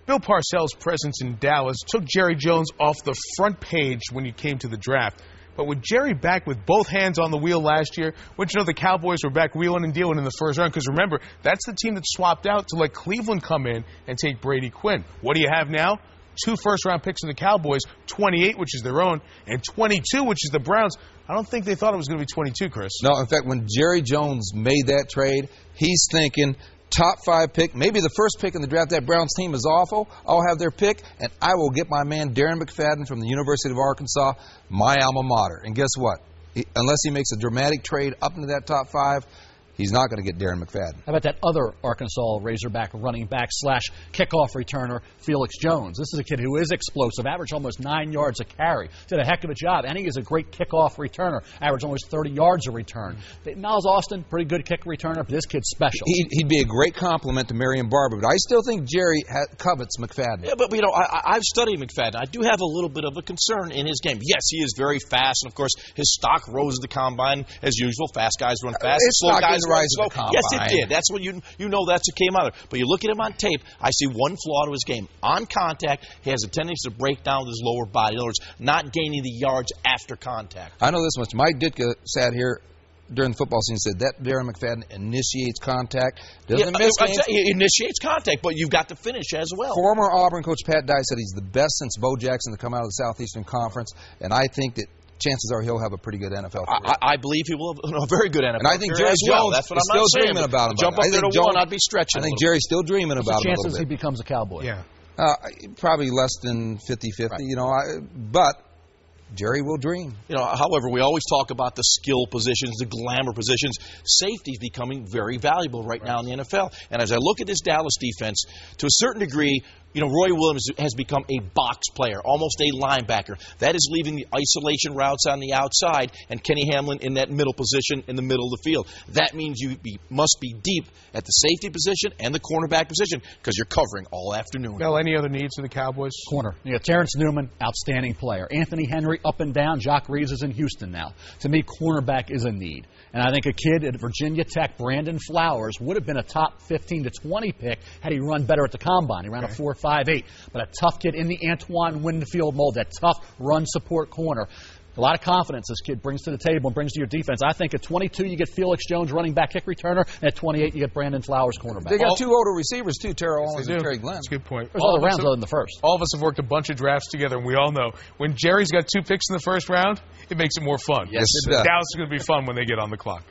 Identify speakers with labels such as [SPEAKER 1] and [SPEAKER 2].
[SPEAKER 1] Bill Parcells' presence in Dallas took Jerry Jones off the front page when he came to the draft. But with Jerry back with both hands on the wheel last year, wouldn't you know the Cowboys were back wheeling and dealing in the first round? Because remember, that's the team that swapped out to let Cleveland come in and take Brady Quinn. What do you have now? 2 first-round picks in the Cowboys, 28, which is their own, and 22, which is the Browns. I don't think they thought it was going to be 22, Chris.
[SPEAKER 2] No, in fact, when Jerry Jones made that trade, he's thinking top 5 pick, maybe the first pick in the draft. That Browns team is awful. I'll have their pick, and I will get my man Darren McFadden from the University of Arkansas, my alma mater. And guess what? Unless he makes a dramatic trade up into that top 5, he's not going to get Darren McFadden.
[SPEAKER 3] How about that other Arkansas Razorback running back / kickoff returner, Felix Jones? This is a kid who is explosive, averaged almost 9 yards a carry. Did a heck of a job, and he is a great kickoff returner, averaged almost 30 yards a return. Miles Austin, pretty good kick returner, but this kid's special.
[SPEAKER 2] He'd be a great compliment to Marion Barber, but I still think Jerry covets McFadden.
[SPEAKER 4] Yeah, but, I've studied McFadden. I do have a little bit of a concern in his game. Yes, he is very fast, and, of course, his stock rose at the combine as usual. Fast guys run fast, slow guys run slow. Yes, it did. That's what you know. That's what came out of it. But you look at him on tape, I see one flaw to his game. On contact, he has a tendency to break down with his lower body. In other words, not gaining the yards after contact.
[SPEAKER 2] I know this much. Mike Ditka sat here during the football season and said that Darren McFadden initiates contact. Doesn't miss games.
[SPEAKER 4] He initiates contact, but you've got to finish as well.
[SPEAKER 2] Former Auburn coach Pat Dye said he's the best since Bo Jackson to come out of the Southeastern Conference, and I think that chances are he'll have a pretty good NFL career.
[SPEAKER 4] I believe he will have a very good NFL
[SPEAKER 2] career. And I think Jerry
[SPEAKER 4] Jones
[SPEAKER 2] well.
[SPEAKER 4] That's what
[SPEAKER 2] is
[SPEAKER 4] I'm
[SPEAKER 2] still dreaming about him.
[SPEAKER 4] Jump up there to one, I'd be stretching.
[SPEAKER 2] I think Jerry's still dreaming about him a little bit.
[SPEAKER 3] Chances he becomes a Cowboy?
[SPEAKER 1] Yeah.
[SPEAKER 2] Probably less than 50-50, right. But Jerry will dream.
[SPEAKER 4] However, we always talk about the skill positions, the glamour positions. Safety is becoming very valuable right now in the NFL. And as I look at this Dallas defense, to a certain degree, Roy Williams has become a box player, almost a linebacker. That is leaving the isolation routes on the outside and Kenny Hamlin in that middle position in the middle of the field. That means you must be deep at the safety position and the cornerback position because you're covering all afternoon.
[SPEAKER 1] Mel, any other needs for the Cowboys?
[SPEAKER 3] Corner. Terrence Newman, outstanding player. Anthony Henry, up and down. Jacques Reeves is in Houston now. To me, cornerback is a need. And I think a kid at Virginia Tech, Brandon Flowers, would have been a top 15 to 20 pick had he run better at the combine. He ran a 4.58. But a tough kid in the Antoine Winfield mold, that tough run support corner. A lot of confidence this kid brings to the table and brings to your defense. I think at 22 you get Felix Jones, running back kick returner, and at 28 you get Brandon Flowers, cornerback.
[SPEAKER 2] They got 2 older receivers too, Terrell Owens and Terry Glenn.
[SPEAKER 1] That's a good point.
[SPEAKER 3] There's other rounds other than the first.
[SPEAKER 1] All of us have worked a bunch of drafts together, and we all know when Jerry's got 2 picks in the first round, it makes it more fun.
[SPEAKER 2] Yes, it does.
[SPEAKER 1] Dallas is going to be fun when they get on the clock.